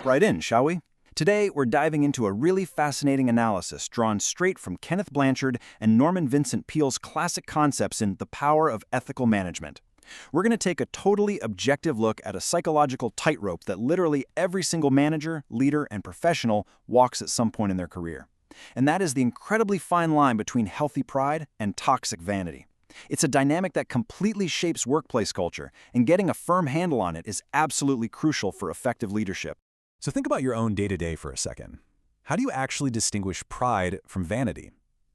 right in, shall we? Today, we're diving into a really fascinating analysis drawn straight from Kenneth Blanchard and Norman Vincent Peale's classic concepts in The Power of Ethical Management. We're going to take a totally objective look at a psychological tightrope that literally every single manager, leader, and professional walks at some point in their career. And that is the incredibly fine line between healthy pride and toxic vanity. It's a dynamic that completely shapes workplace culture, and getting a firm handle on it is absolutely crucial for effective leadership. So think about your own day-to-day for a second. How do you actually distinguish pride from vanity?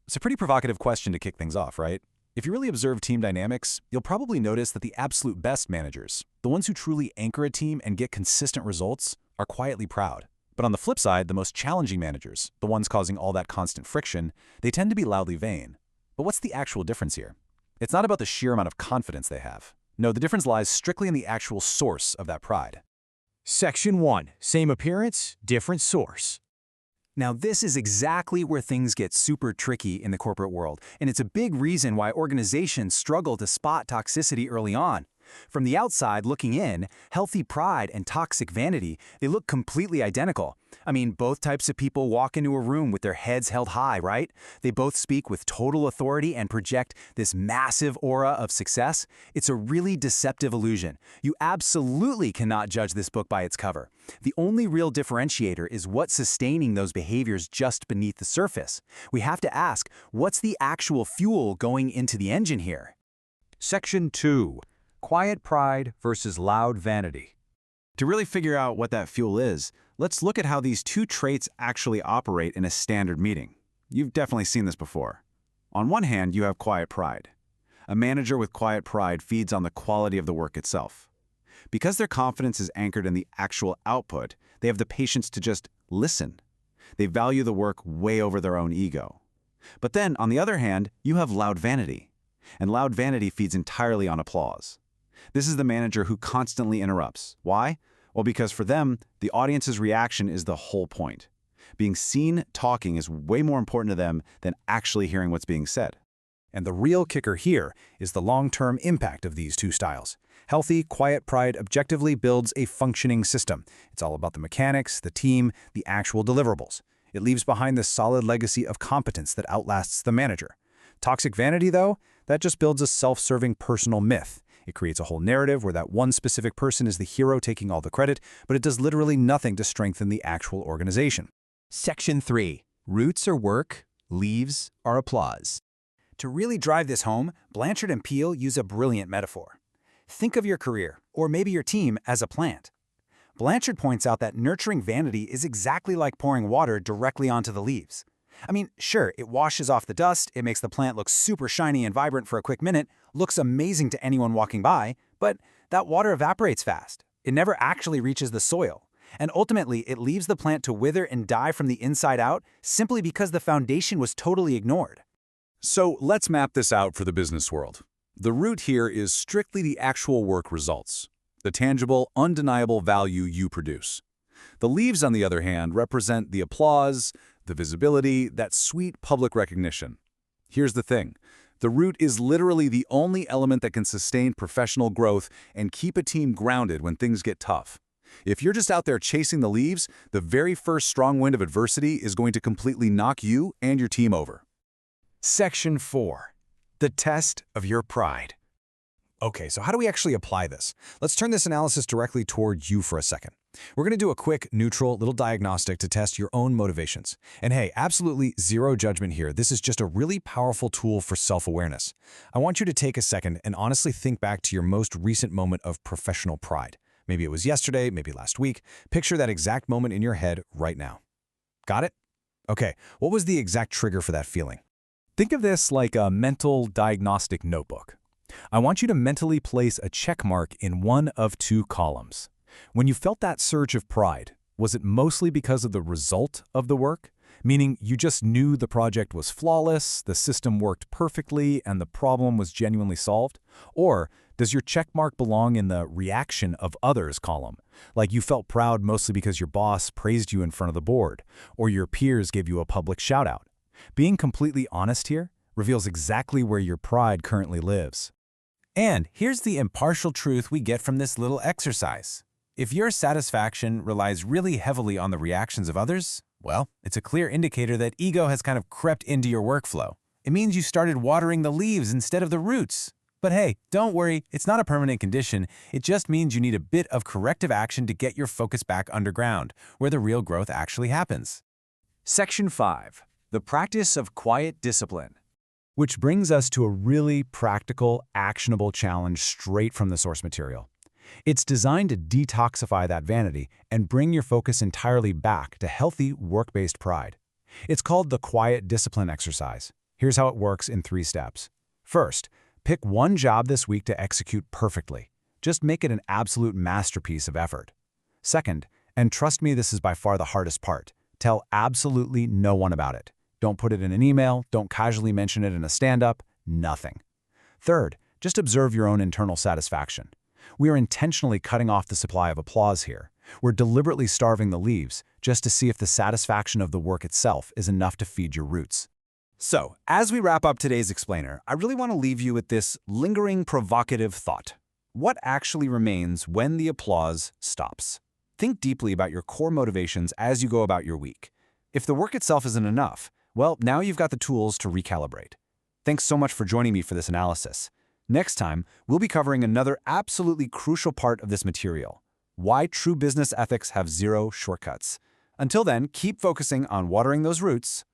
It's a pretty provocative question to kick things off, right? If you really observe team dynamics, you'll probably notice that the absolute best managers, the ones who truly anchor a team and get consistent results, are quietly proud. But on the flip side, the most challenging managers, the ones causing all that constant friction, they tend to be loudly vain. But what's the actual difference here? It's not about the sheer amount of confidence they have. No, the difference lies strictly in the actual source of that pride. Section 1. Same appearance, different source. Now, this is exactly where things get super tricky in the corporate world, and it's a big reason why organizations struggle to spot toxicity early on. From the outside looking in, healthy pride and toxic vanity, they look completely identical. I mean, both types of people walk into a room with their heads held high, right? They both speak with total authority and project this massive aura of success. It's a really deceptive illusion. You absolutely cannot judge this book by its cover. The only real differentiator is what's sustaining those behaviors just beneath the surface. We have to ask, what's the actual fuel going into the engine here? Section 2. Quiet pride versus loud vanity. To really figure out what that fuel is, let's look at how these two traits actually operate in a standard meeting. You've definitely seen this before. On one hand, you have quiet pride. A manager with quiet pride feeds on the quality of the work itself. Because their confidence is anchored in the actual output, they have the patience to just listen. They value the work way over their own ego. But then, on the other hand, you have loud vanity. And loud vanity feeds entirely on applause. This is the manager who constantly interrupts. Why? Well, because for them, the audience's reaction is the whole point. Being seen talking is way more important to them than actually hearing what's being said. And the real kicker here is the long-term impact of these two styles. Healthy, quiet pride objectively builds a functioning system. It's all about the mechanics, the team, the actual deliverables. It leaves behind this solid legacy of competence that outlasts the manager. Toxic vanity, though, that just builds a self-serving personal myth. It creates a whole narrative where that one specific person is the hero taking all the credit, but it does literally nothing to strengthen the actual organization. Section 3. Roots are work, leaves are applause. To really drive this home, Blanchard and Peale use a brilliant metaphor. Think of your career, or maybe your team, as a plant. Blanchard points out that nurturing vanity is exactly like pouring water directly onto the leaves. I mean, sure, it washes off the dust, it makes the plant look super shiny and vibrant for a quick minute, looks amazing to anyone walking by, but that water evaporates fast. It never actually reaches the soil. And ultimately, it leaves the plant to wither and die from the inside out simply because the foundation was totally ignored. So let's map this out for the business world. The root here is strictly the actual work results, the tangible, undeniable value you produce. The leaves, on the other hand, represent the applause, the visibility, that sweet public recognition. Here's the thing. The root is literally the only element that can sustain professional growth and keep a team grounded when things get tough. If you're just out there chasing the leaves, the very first strong wind of adversity is going to completely knock you and your team over. Section 4. The test of your pride. Okay, so how do we actually apply this? Let's turn this analysis directly toward you for a second. We're going to do a quick, neutral, little diagnostic to test your own motivations. And hey, absolutely zero judgment here. This is just a really powerful tool for self-awareness. I want you to take a second and honestly think back to your most recent moment of professional pride. Maybe it was yesterday, maybe last week. Picture that exact moment in your head right now. Got it? Okay, what was the exact trigger for that feeling? Think of this like a mental diagnostic notebook. I want you to mentally place a check mark in one of two columns. When you felt that surge of pride, was it mostly because of the result of the work? Meaning you just knew the project was flawless, the system worked perfectly, and the problem was genuinely solved? Or does your check mark belong in the reaction of others column? Like you felt proud mostly because your boss praised you in front of the board, or your peers gave you a public shout out? Being completely honest here reveals exactly where your pride currently lives. And here's the impartial truth we get from this little exercise. If your satisfaction relies really heavily on the reactions of others, well, it's a clear indicator that ego has kind of crept into your workflow. It means you started watering the leaves instead of the roots. But hey, don't worry, it's not a permanent condition. It just means you need a bit of corrective action to get your focus back underground, where the real growth actually happens. Section 5. The practice of quiet discipline. Which brings us to a really practical, actionable challenge straight from the source material. It's designed to detoxify that vanity and bring your focus entirely back to healthy, work-based pride. It's called the quiet discipline exercise. Here's how it works in 3 steps. First, pick one job this week to execute perfectly. Just make it an absolute masterpiece of effort. Second, and trust me, this is by far the hardest part, tell absolutely no one about it. Don't put it in an email, don't casually mention it in a stand-up, nothing. Third, just observe your own internal satisfaction. We are intentionally cutting off the supply of applause here. We're deliberately starving the leaves just to see if the satisfaction of the work itself is enough to feed your roots. So, as we wrap up today's explainer, I really want to leave you with this lingering, provocative thought. What actually remains when the applause stops? Think deeply about your core motivations as you go about your week. If the work itself isn't enough, well, now you've got the tools to recalibrate. Thanks so much for joining me for this analysis. Next time, we'll be covering another absolutely crucial part of this material: why true business ethics have zero shortcuts. Until then, keep focusing on watering those roots,